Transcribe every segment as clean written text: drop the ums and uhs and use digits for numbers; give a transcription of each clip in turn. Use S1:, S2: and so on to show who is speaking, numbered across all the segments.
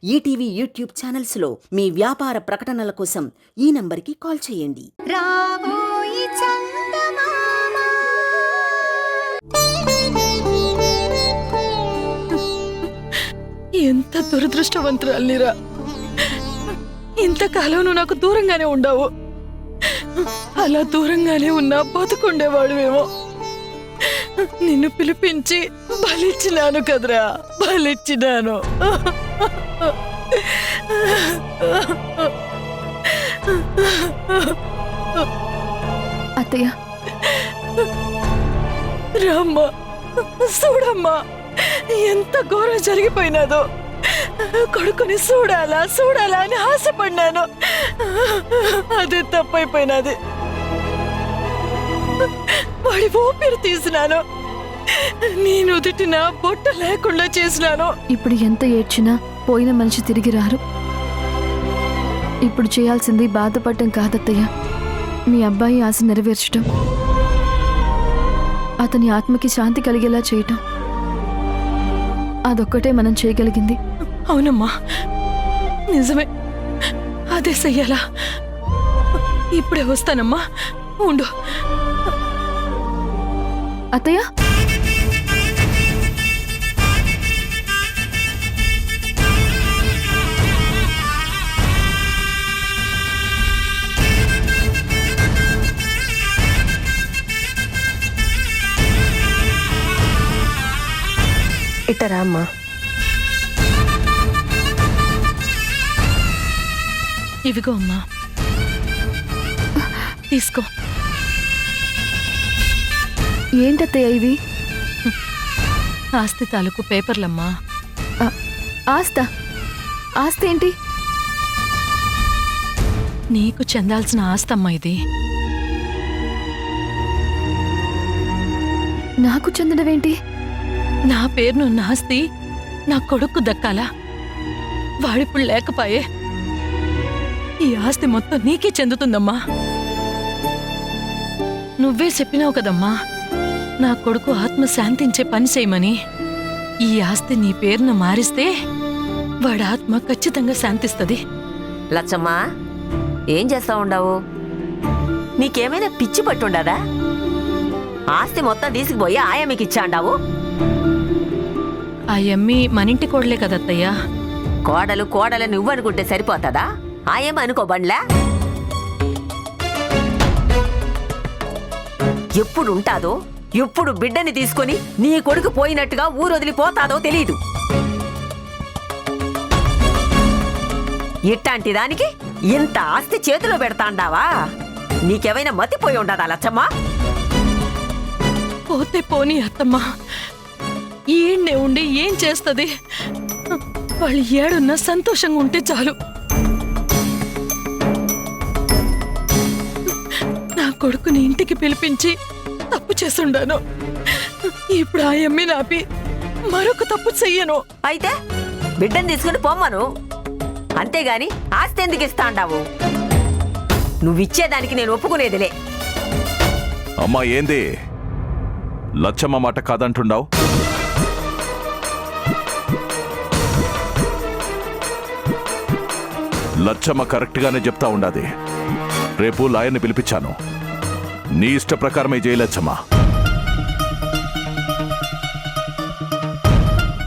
S1: ETV YouTube ఛానల్స్లో మీ వ్యాపార ప్రకటనల కోసం ఈ నంబర్కి కాల్ చేయండి.
S2: రాబోయి చందమామ.
S3: ఎంత దురదృష్టవంతురాలిరా. ఇంతకాలం నువ్వు నాకు దూరంగానే ఉండవు. అలా దూరంగానే ఉన్నా బతుకుండేవాడువేమో. నిన్ను పిలిపించి బలిచ్చినాను కదరా, బలిచ్చినాను.
S4: అత్తయ్య,
S3: రామ్మా, చూడమ్మా, ఎంత ఘోరం జరిగిపోయినాదో. కొడుకుని చూడాలా చూడాలా అని ఆశపడినాను. అదే తప్పైపోయినది. వాడి ఊపిరి తీసినాను. నేను ఉదిటిన బొట్ట లేకుండా చేసినాను.
S4: ఇప్పుడు ఎంత ఏడ్చినా పోయిన మనిషి తిరిగి రారు. ఇప్పుడు చేయాల్సింది బాధపడటం కాదత్తయ్య, మీ అబ్బాయి ఆశ నెరవేర్చడం, అతని ఆత్మకి శాంతి కలిగేలా చేయటం. అదొక్కటే మనం చేయగలిగింది.
S3: అవునమ్మా, నిజమే, అదే చెయ్యాలా. ఇప్పుడే వస్తానమ్మా, ఉండు.
S4: అత్తయ్య,
S5: ఇట్టరా అమ్మా.
S3: ఇవిగో అమ్మా, తీసుకో.
S4: ఏంటత్తయ్య ఇవి?
S3: ఆస్తి తాలూకు పేపర్లమ్మా.
S4: ఆస్తా? ఆస్తి ఏంటి?
S3: నీకు చెందాల్సిన ఆస్తమ్మా ఇది.
S4: నాకు చెందడమేంటి?
S3: నా పేరునున్న ఆస్తి నా కొడుకు దక్కాలా. వాడిప్పుడు లేకపాయే. ఈ ఆస్తి మొత్తం నీకే చెందుతుందమ్మా. నువ్వే చెప్పినావు కదమ్మా, నా కొడుకు ఆత్మ శాంతించే పని చేయమని. ఈ ఆస్తి నీ పేరున మారిస్తే వాడి ఆత్మ ఖచ్చితంగా శాంతిస్తుంది.
S5: లచ్చమ్మా, ఏం చేస్తా ఉండవు? నీకేమైనా పిచ్చి పట్టుండదా? ఆస్తి మొత్తం తీసుకుపోయి ఆయమ్మకి ఇచ్చాండావు.
S3: ఆ యమ్మి మనింటి కోడలే కదత్తయ్యా.
S5: కోడలు నువ్వనుకుంటే సరిపోతుందా? ఆయమ్మ అనుకోబండ్లా? ఎప్పుడు ఉంటాదో, ఎప్పుడు బిడ్డని తీసుకొని నీ కొడుకు పోయినట్టుగా ఊరొదిలిపోతాదో తెలీదు. ఇట్లాంటి దానికి ఇంత ఆస్తి చేతిలో పెడతాండావా? నీకేమైనా మతిపోయి ఉండదా లచ్చమ్మా?
S3: పోతే పోనీ అత్తమ్మా, ఈడ్నే ఉండి ఏం చేస్తుంది? వాళ్ళు ఏడున్నా సంతోషంగా ఉంటే చాలు. నా కొడుకుని ఇంటికి పిలిపించి తప్పు చేసుండాను. ఇప్పుడు ఆ యమ్మి నాపి మరొక తప్పు చెయ్యను.
S5: అయితే బిడ్డని తీసుకుని పొమ్మను, అంతేగాని ఆస్తి ఎందుకు ఇస్తాండావు? నువ్విచ్చేదానికి నేను ఒప్పుకునేదిలే.
S6: అమ్మా, ఏంది లచ్చమ్మ మాట కాదంటుండావు? లచ్చమ్మ కరెక్ట్గానే చెప్తా ఉండాది. రేపు లాయర్ని పిలిపించాను. నీ ఇష్ట ప్రకారమే చేయలచ్చమ్మా.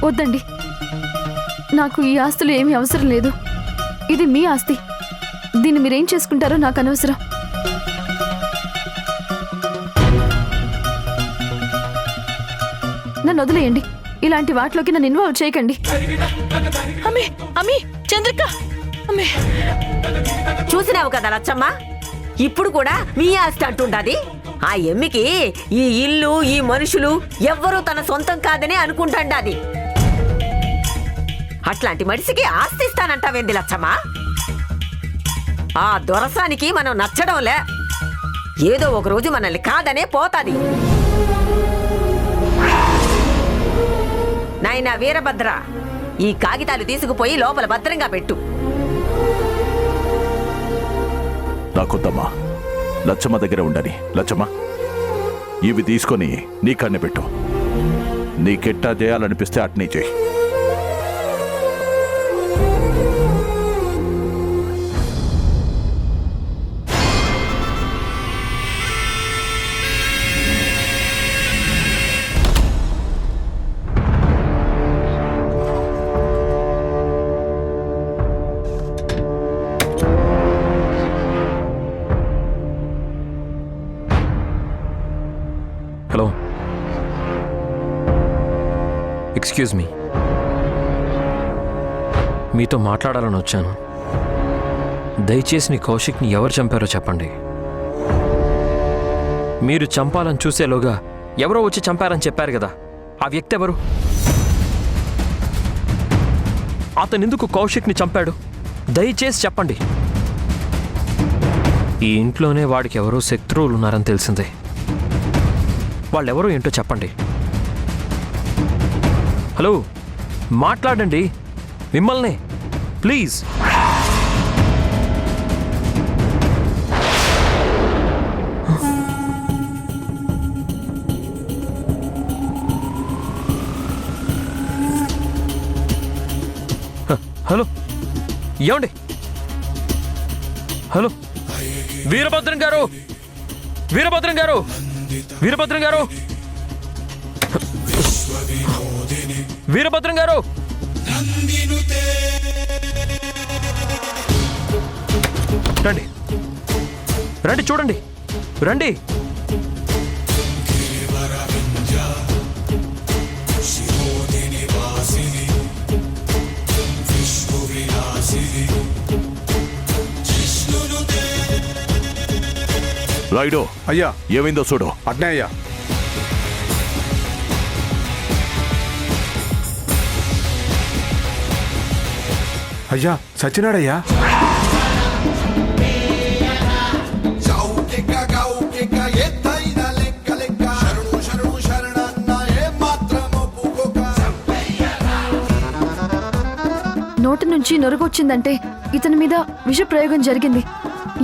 S4: వద్దండి, నాకు ఈ ఆస్తులు ఏమీ అవసరం లేదు. ఇది మీ ఆస్తి. దీన్ని మీరేం చేసుకుంటారో నాకు అనవసరం. నన్ను వదిలేయండి. ఇలాంటి వాటిలోకి నన్ను ఇన్వాల్వ్ చేయకండి.
S3: అమ్మే, అమ్మి, చంద్రిక, అమ్మే.
S5: చూసినావు కదా లచ్చమ్మ, ఇప్పుడు కూడా మీ ఆస్తి అంటుండాది. ఆ ఎమ్మికి ఈ ఇల్లు, ఈ మనుషులు ఎవ్వరూ తన సొంతం కాదని అనుకుంటాండాది. అట్లాంటి మనిషికి ఆస్తి ఇస్తానంటావేంది లచ్చమ్మ? ఆ దొరసానికి మనం నచ్చడంలే. ఏదో ఒక రోజు మనల్ని కాదనే పోతాది. నాయనా వీరభద్ర, ఈ కాగితాలు తీసుకుపోయి లోపల భద్రంగా పెట్టు.
S6: నాకొద్దమ్మా, లచ్చమ్మ దగ్గర ఉండని. లచ్చమ్మ, ఇవి తీసుకొని నీ కన్నె పెట్టు. నీకెట్టా చేయాలనిపిస్తే అట్నే చేయి.
S7: ఎక్స్క్యూజ్ మీ, మీతో మాట్లాడాలని వచ్చాను. దయచేసి నీ కౌశిక్ని ఎవరు చంపారో చెప్పండి. మీరు చంపాలని చూసేలోగా ఎవరో వచ్చి చంపారని చెప్పారు కదా, ఆ వ్యక్తి ఎవరు? అతనెందుకు కౌశిక్ని చంపాడు? దయచేసి చెప్పండి. ఈ ఇంట్లోనే వాడికి ఎవరో శత్రువులు ఉన్నారని తెలిసిందే. వాళ్ళెవరో ఏంటో చెప్పండి. హలో, మాట్లాడండి, మిమ్మల్నే, ప్లీజ్. హలో, ఏమండి? హలో, వీరభద్రం గారు, వీరభద్రం గారు, వీరభద్రం గారు, వీరభద్రం గారు, రండి రండి, చూడండి, రండి.
S6: రాయుడు,
S8: అయ్యా.
S6: ఏమైందో చూడు.
S8: అట్నే అయ్యా. అయ్యా, సచ్చినాడయ్యా.
S4: నోటి నుంచి నొరగొచ్చిందంటే ఇతని మీద విష ప్రయోగం జరిగింది.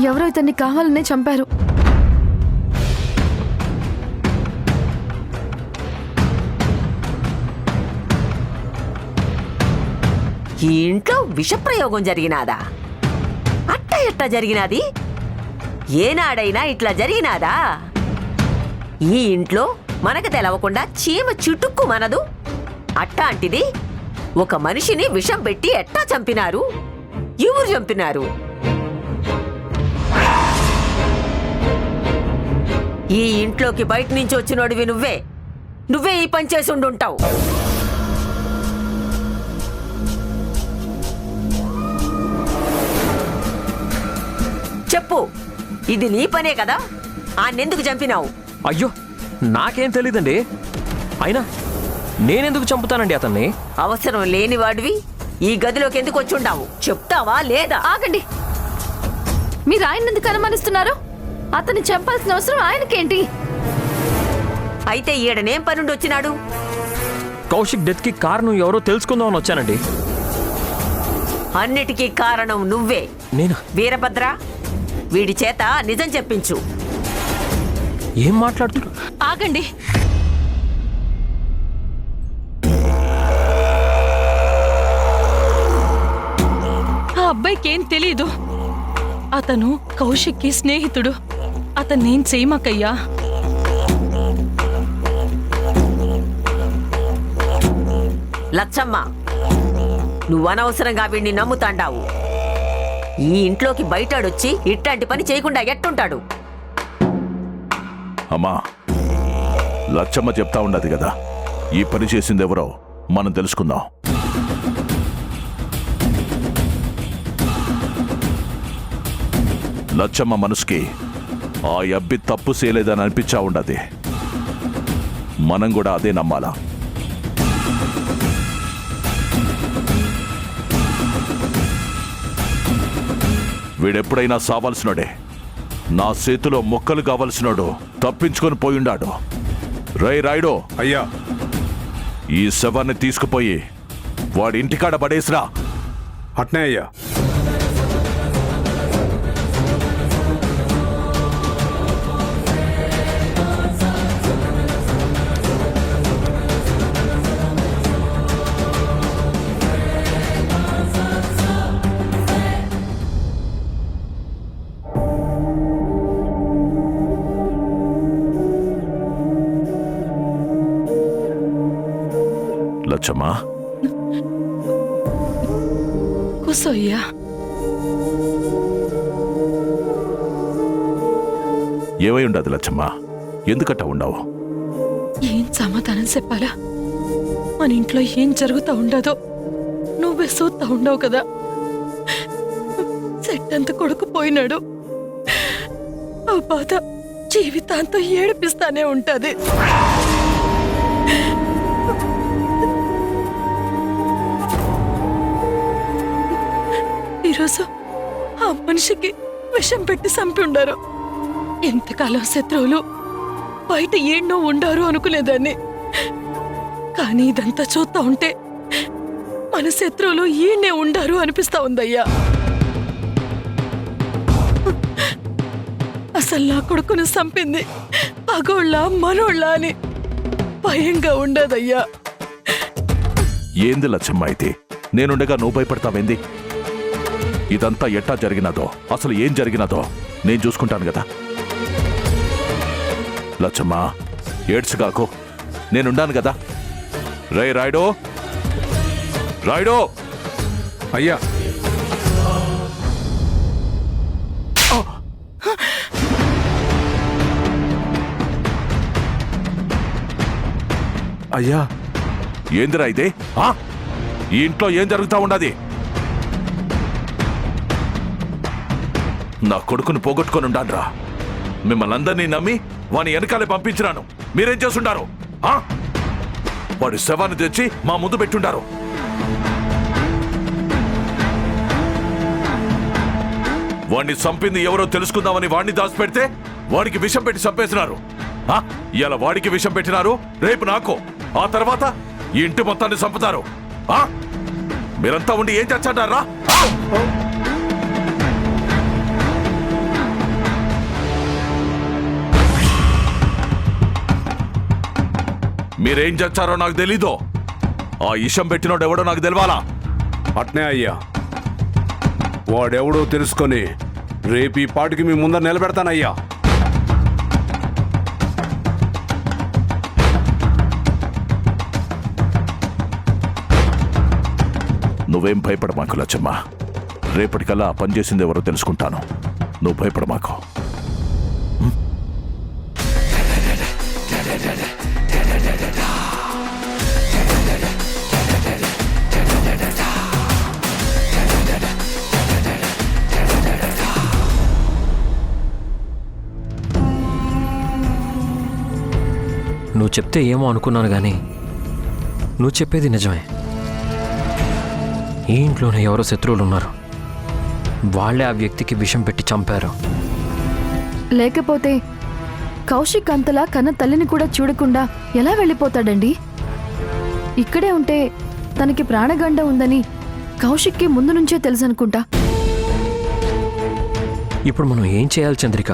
S4: ఎవరో ఇతన్ని కావాలనే చంపారు.
S5: ఈ ఇంట్లో విషప్రయోగం జరిగినాదా? అట్ట ఎట్ట జరిగినాది? ఏనాడైనా ఇట్లా జరిగినాదా? ఈ ఇంట్లో మనకు తెలవకుండా చీమ చిటుక్కు మనదు. అట్టాంటిది ఒక మనిషిని విషం పెట్టి ఎట్టా చంపినారు? ఎవరు చంపినారు? ఈ ఇంట్లోకి బయట నుంచి వచ్చినోడివి నువ్వే ఈ పని చేసి ఉండుంటావు. చెప్పు, ఇది నీ పనే కదా? ఆన్నెందుకు చంపినావు?
S7: అయ్యో, నాకేం తెలీదండి. అయినా నేనెందుకు చంపుతానండి అతన్ని?
S5: అవసరం లేని వాడివి ఈ గదిలోకి ఎందుకు వచ్చుండావు? చెప్తావా లేదా?
S4: ఆగండి. మీరు ఆయన ఎందుకు అనుమానిస్తున్నారు? అతన్ని చంపాల్సిన అవసరం ఆయనకేంటి?
S5: అయితే ఈడనేం పనుండి వచ్చినాడు?
S7: కౌశిక్ డెత్ కి కారణం ఎవరో తెలుసుకుందామని వచ్చానండి.
S5: అన్నిటికీ కారణం నువ్వే.
S7: నేనా?
S5: వీరభద్ర, వీడి చేత నిజం చెప్పించు.
S7: ఏం మాట్లాడుతున్నారు?
S3: ఆగండి. ఆ అబ్బాయికేం తెలీదు. అతను కౌశిక్కి స్నేహితుడు. అతన్నేం చేయమాకయ్యా.
S5: లచ్చమ్మ, నువ్వనవసరంగా వీడిని నమ్ముతాండావు. ఈ ఇంట్లోకి బయటాడొచ్చి ఇట్లాంటి పని చేయకుండా ఎట్టుంటాడు?
S6: అమ్మా, లచ్చమ్మ చెప్తా ఉండదు కదా, ఈ పని చేసిందెవరో మనం తెలుసుకుందాం. లచ్చమ్మ మనసుకి ఆ అబ్బి తప్పు చేయలేదని అనిపించా ఉండదు. మనం కూడా అదే నమ్మాలా. వీడెప్పుడైనా సావాల్సినోడే. నా చేతిలో మొక్కలు కావలసినోడు తప్పించుకొని పోయిండాడు. రాయుడు,
S8: అయ్యా.
S6: ఈ శవాన్ని తీసుకుపోయి వాడి ఇంటికాడ పడేసిరా.
S8: అట్నే అయ్యా.
S6: లచ్చమ్మా,
S3: కూసోయ్యా.
S6: ఏవై ఉండదు లచ్చమ్మా, ఎందుకట్ట ఉండవు?
S3: ఏం సమాధానం చెప్పాలా? మన ఇంట్లో ఏం జరుగుతా ఉండదో నువ్వే చూస్తా ఉండవు కదా. సెట్ అంత కొడుకు పోయినాడు. ఆ బాధ జీవితాంతో ఏడిపిస్తానే ఉంటది. ఈరోజు ఆ మనిషికి విషం పెట్టి చంపి ఉండారు. ఎంతకాలం శత్రువులు బయట ఏన్నో ఉండారు అనుకునేదాన్ని. కానీ ఇదంతా చూస్తా ఉంటే మన శత్రువులు ఈయనే ఉండారు అనిపిస్తా ఉందయ్యా. అసలు నా కొడుకును చంపింది పగోళ్ళ మనోళ్ళ అని భయంగా ఉండదయ్యా.
S6: ఏంది లచ్చమ్మ అయితే నేనుండగా నువ్వు భయపడతావేంది? ఇదంతా ఎట్టా జరిగినదో, అసలు ఏం జరిగినదో నేను చూసుకుంటాను కదా. లచ్చమ్మ ఏడ్చుగాకు, నేనుండాను కదా. రే రాయుడు, రాయుడు.
S8: అయ్యా అయ్యా
S6: ఏందిరా ఇదే? ఈ ఇంట్లో ఏం జరుగుతా ఉండది? నా కొడుకును పోగొట్టుకొని ఉండాన్రా. మిమ్మల్ని అందరినీ నమ్మి వాని వెనకాలే పంపించినాను. మీరేం చేస్తుండారు? వాడి శవాన్ని తెచ్చి మా ముందు పెట్టుండారు. వాణ్ణి చంపింది ఎవరో తెలుసుకుందామని వాణ్ణి దాచిపెడితే వాడికి విషం పెట్టి చంపేసినారు. ఇలా వాడికి విషం పెట్టినారు, రేపు నాకు, ఆ తర్వాత ఈ ఇంటి మొత్తాన్ని చంపుతారు. మీరంతా ఉండి ఏం చచ్చాడారా? మీరేం చచ్చారో నాకు తెలీదు. ఆ ఇషం పెట్టినోడు ఎవడో నాకు తెలవాలా.
S8: అట్నే అయ్యా, వాడెవడో తెలుసుకొని రేపు ఈ పాటికి మీ ముందర నిలబెడతానయ్యా.
S6: నువ్వేం భయపడమాకు లచ్చమ్మ. రేపటికల్లా ఆ పని చేసింది ఎవరో తెలుసుకుంటాను. నువ్వు భయపడమాకు.
S7: నువ్వు చెప్తే ఏమో అనుకున్నాను కానీ నువ్వు చెప్పేది నిజమే. ఈ ఇంట్లోనే ఎవరో శత్రువులు ఉన్నారు. వాళ్ళే ఆ వ్యక్తికి విషం పెట్టి చంపారు.
S4: లేకపోతే కౌశిక్ అంతలా కన్న తల్లిని కూడా చూడకుండా ఎలా వెళ్ళిపోతాడండి? ఇక్కడే ఉంటే తనకి ప్రాణగండ ఉందని కౌశిక్కి ముందు నుంచే తెలుసనుకుంటా.
S7: ఇప్పుడు మనం ఏం చేయాలి చంద్రిక?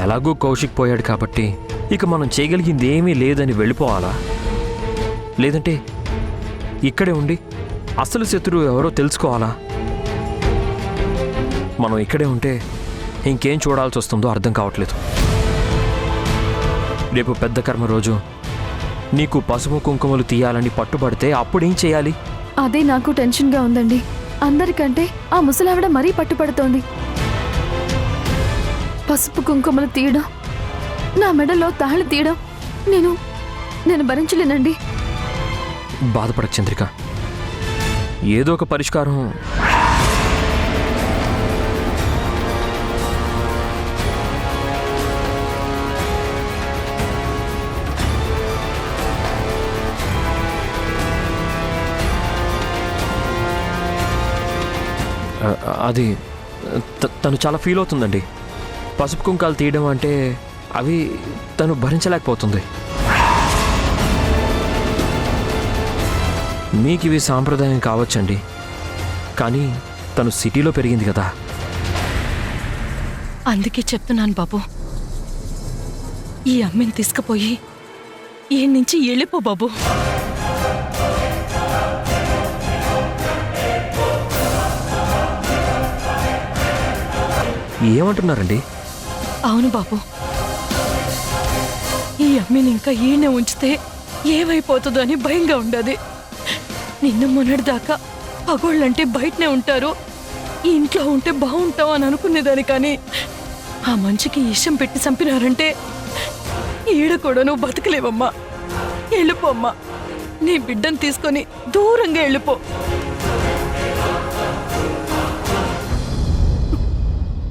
S7: ఎలాగూ కౌశిక్ పోయాడు కాబట్టి ఇక మనం చేయగలిగింది ఏమీ లేదని వెళ్ళిపోవాలా? లేదంటే ఇక్కడే ఉండి అసలు శత్రువు ఎవరో తెలుసుకోవాలా? మనం ఇక్కడే ఉంటే ఇంకేం చూడాల్సి వస్తుందో అర్థం కావట్లేదు. రేపు పెద్ద కర్మ రోజు నీకు పసుపు కుంకుమలు తీయాలని పట్టుబడితే అప్పుడేం చేయాలి?
S4: అదే నాకు టెన్షన్గా ఉందండి. అందరికంటే ఆ ముసలావిడ మరీ పట్టుపడుతోంది. పసుపు కుంకుమలు తీయడం, నా మెడలో తాళి తీయడం నేను భరించలేనండి.
S7: బాధపడకు చంద్రిక, ఏదో ఒక పరిష్కారం. అది తను చాలా ఫీల్ అవుతుందండి. పసుపు కుంకాలు తీయడం అంటే అవి తను భరించలేకపోతుంది. మీకు ఇవి సాంప్రదాయం కావచ్చండి, కానీ తను సిటీలో పెరిగింది కదా.
S3: అందుకే చెప్తున్నాను బాబు, ఈ అమ్మిని తీసుకుపోయి ఈ నుంచి వెళ్ళిపో బాబు.
S7: ఏమంటున్నారండి?
S3: అవును బాబు, ఈ అమ్మిని ఇంకా ఈయనే ఉంచితే ఏమైపోతుందో అని భయంగా ఉండదు. నిన్న మొన్నటిదాకా పగోళ్ళంటే బయటనే ఉంటారు, ఈ ఇంట్లో ఉంటే బాగుంటాం అని అనుకునేదాన్ని. కానీ ఆ మంచికి ఇష్టం పెట్టి చంపినారంటే ఈడ కూడా నువ్వు బతకలేవమ్మా. వెళ్ళిపోమ్మా. నీ బిడ్డను తీసుకొని దూరంగా వెళ్ళిపో.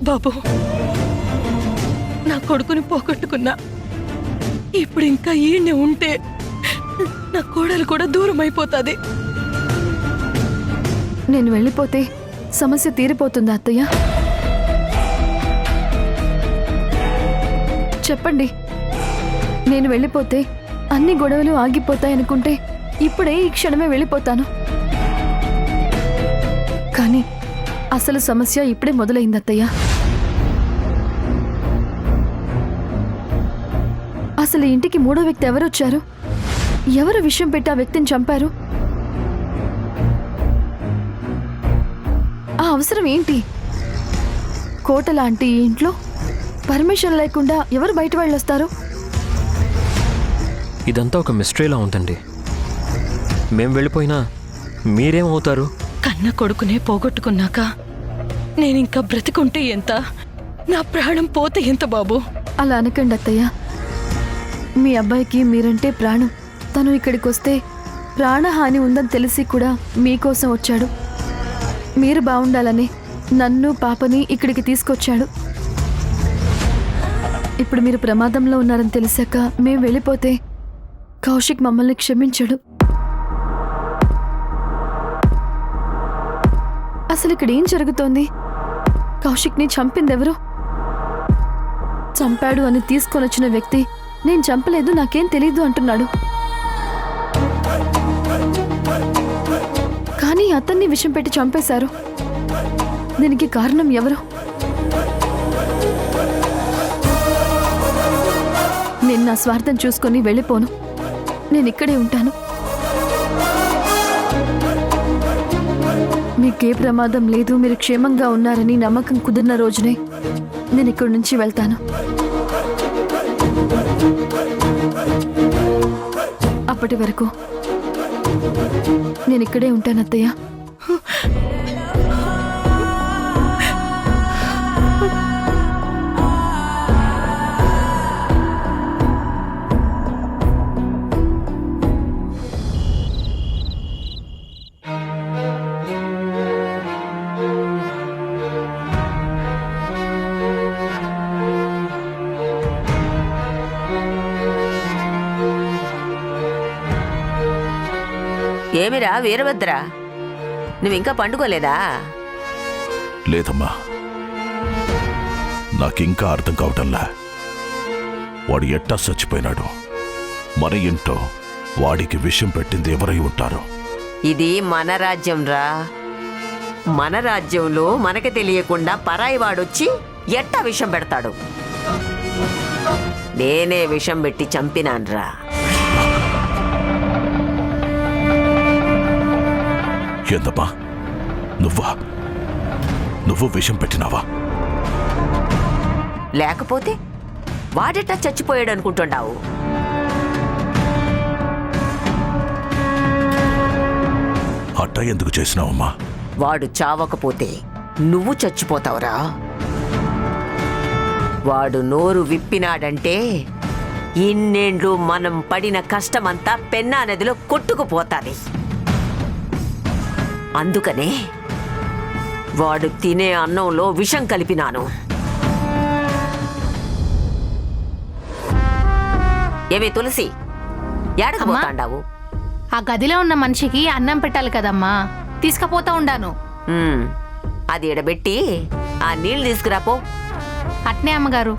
S3: బాబు, నా కొడుకుని పోగొట్టుకున్నా. ఇప్పుడు ఇంకా ఈయనే ఉంటే నా కోడలు కూడా దూరం అయిపోతుంది.
S4: నేను వెళ్ళిపోతే సమస్య తీరిపోతుందా అత్తయ్య? చెప్పండి. నేను వెళ్ళిపోతే అన్ని గొడవలు ఆగిపోతాయనుకుంటే ఇప్పుడే ఈ క్షణమే వెళ్ళిపోతాను. కానీ అసలు సమస్య ఇప్పుడే మొదలైంది అత్తయ్య. అసలు ఇంటికి మూడో వ్యక్తి ఎవరొచ్చారు? ఎవరు విషయం పెట్టి ఆ వ్యక్తిని చంపారు? ఆ అవసరం ఏంటి? కోట లాంటి ఈ ఇంట్లో పర్మిషన్ లేకుండా ఎవరు బయట వెళ్ళొస్తారు?
S7: ఇదంతా ఒక మిస్టరీలా ఉందండి. మేం వెళ్ళిపోయినా మీరేమవుతారు?
S3: కన్న కొడుకునే పోగొట్టుకున్నాక నేనింకా బ్రతికుంటే ఎంత, నా ప్రాణం పోతే ఎంత బాబు?
S4: అలా అనకండి అత్తయ్య. మీ అబ్బాయికి మీరంటే ప్రాణం. తను ఇక్కడికి వస్తే ప్రాణహాని ఉందని తెలిసి కూడా మీకోసం వచ్చాడు. మీరు బాగుండాలని నన్ను పాపని ఇక్కడికి తీసుకొచ్చాడు. ఇప్పుడు మీరు ప్రమాదంలో ఉన్నారని తెలిసాక మేం వెళ్ళిపోతే కౌశిక్ మమ్మల్ని క్షమించడు. అసలు ఇక్కడ ఏం జరుగుతోంది? కౌశిక్ని చంపిందెవరు? చంపాడు అని తీసుకొని వచ్చిన వ్యక్తి నేను చంపలేదు, నాకేం తెలీదు అంటున్నాడు. కానీ అతన్ని విషం పెట్టి చంపేశారు. దీనికి కారణం ఎవరు? నేను నా స్వార్థం చూసుకొని వెళ్ళిపోను. నేను ఇక్కడే ఉంటాను. మీకే ప్రమాదం లేదు, మీరు క్షేమంగా ఉన్నారని నమ్మకం కుదిరిన రోజునే నేను ఇక్కడి నుంచి వెళ్తాను. అప్పటి వరకు నేను ఇక్కడే ఉంటాను అత్తయ్య.
S5: ఏమిరా వీరభద్ర, నువ్వింకా పండుకోలేదా?
S6: లేదమ్మా, నాకింకా అర్థం కావటంలా. వాడు ఎట్టా చచ్చిపోయినాడు? మన ఇంట్లో వాడికి విషం పెట్టింది ఎవరై ఉంటారు?
S5: ఇది మన రాజ్యం రా. మన రాజ్యంలో మనకి తెలియకుండా పరాయి వాడొచ్చి ఎట్టా విషం పెడతాడు? నేనే విషం పెట్టి చంపినాన్రా.
S6: ఏందమ్మా, నువ్వు విషం పెట్టినావా?
S5: లేకపోతే వాడెట్టా చచ్చిపోయాడు అనుకుంటున్నావు?
S6: అట్టా ఎందుకు చేసినావమ్మా?
S5: వాడు చావకపోతే నువ్వు చచ్చిపోతావురా. వాడు నోరు విప్పినాడంటే ఇన్నేండ్లు మనం పడిన కష్టమంతా పెన్నా నదిలో కొట్టుకుపోతాది. అందుకనే వాడు తినే అన్నంలో విషం కలిపినాను. ఏమే తులసి, ఏడకు పోతాండావు?
S2: ఆ గదిలో ఉన్న మనిషికి అన్నం పెట్టాలి కదమ్మా, తీసుకపోతా ఉండాను.
S5: అది ఎడబెట్టి ఆ నీళ్ళు తీసుకురాపో.
S2: అట్నే అమ్మగారు.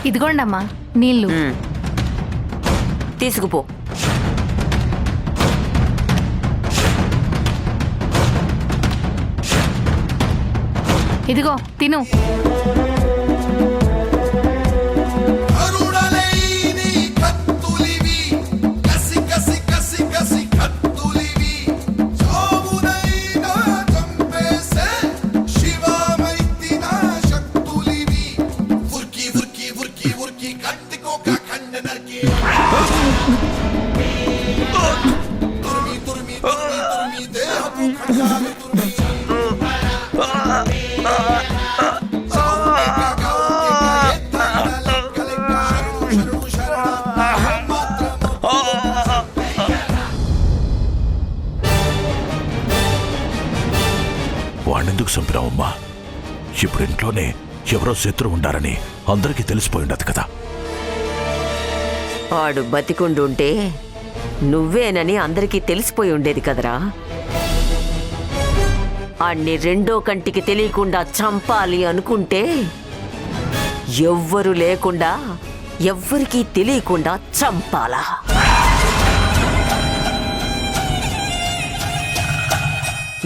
S2: ఇదిగోండమ్మా నీళ్ళు.
S5: తీసుకుపో.
S2: ఇదిగో తిను.
S9: శివామై
S6: వాణ్ణెందుకు చంపినావమ్మా? ఇప్పుడు ఇంట్లోనే ఎవరో శత్రువు ఉండారని అందరికీ తెలిసిపోయిండదు కదా.
S5: ఆడు బతికుండుంటే నువ్వేనని అందరికీ తెలిసిపోయి ఉండేది కదరా. ఆణ్ణి రెండో కంటికి తెలియకుండా చంపాలి అనుకుంటే ఎవ్వరు లేకుండా ఎవ్వరికీ తెలియకుండా చంపాలా?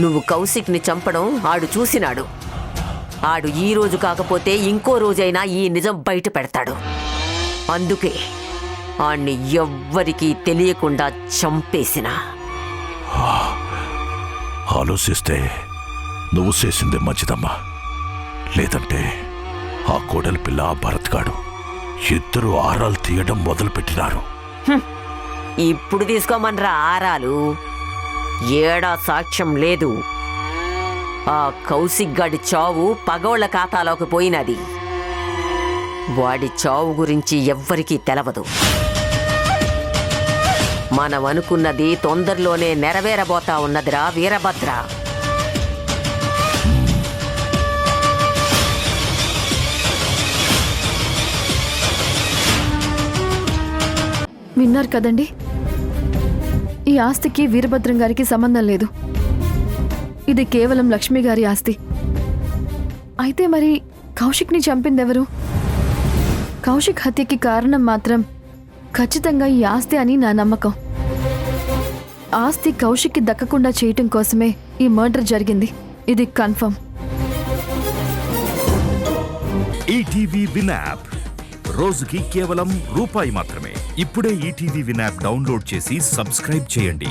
S5: నువ్వు కౌశిక్ని చంపడం ఆడు చూసినాడు. ఆడు ఈ రోజు కాకపోతే ఇంకో రోజైనా ఈ నిజం బయట పెడతాడు. అందుకే ఆణ్ణి ఎవ్వరికీ తెలియకుండా చంపేసినా.
S6: ఆలోచిస్తే నువ్వు చేసిందే మంచిదమ్మా. లేదంటే ఆ కోడలి పిల్ల ఆ భరత్గాడు ఇద్దరు ఆరాలు తీయడం మొదలుపెట్టినారు.
S5: ఇప్పుడు తీసుకోమనరా ఆరాలు. ఏడా సాక్ష్యం లేదు. ఆ కౌశిక్ గాడి చావు పగోళ్ల ఖాతాలోకి పోయినది. వాడి చావు గురించి ఎవ్వరికీ తెలవదు. మనం అనుకున్నది తొందరలోనే నెరవేరబోతా ఉన్నదిరా వీరభద్ర.
S4: విన్నారు కదండి, ఈ ఆస్తికి వీరభద్రం గారికి సంబంధం లేదు. ఇది కేవలం లక్ష్మి గారి ఆస్తి. అయితే మరి కౌశిక్ని చంపిందెవరు? కౌశిక్ హత్యకి కారణం మాత్రం ఖచ్చితంగా ఈ ఆస్తి అని నా నమ్మకం. ఆస్తి కౌశిక్కి దక్కకుండా చేయటం కోసమే ఈ మర్డర్ జరిగింది. ఇది కన్ఫర్మ్.
S9: ఈటీవీ విన్ యాప్ రోజుకి కేవలం రూపాయి మాత్రమే. ఇప్పుడే ఈటీవీ విన్ యాప్ డౌన్లోడ్ చేసి సబ్స్క్రైబ్ చేయండి.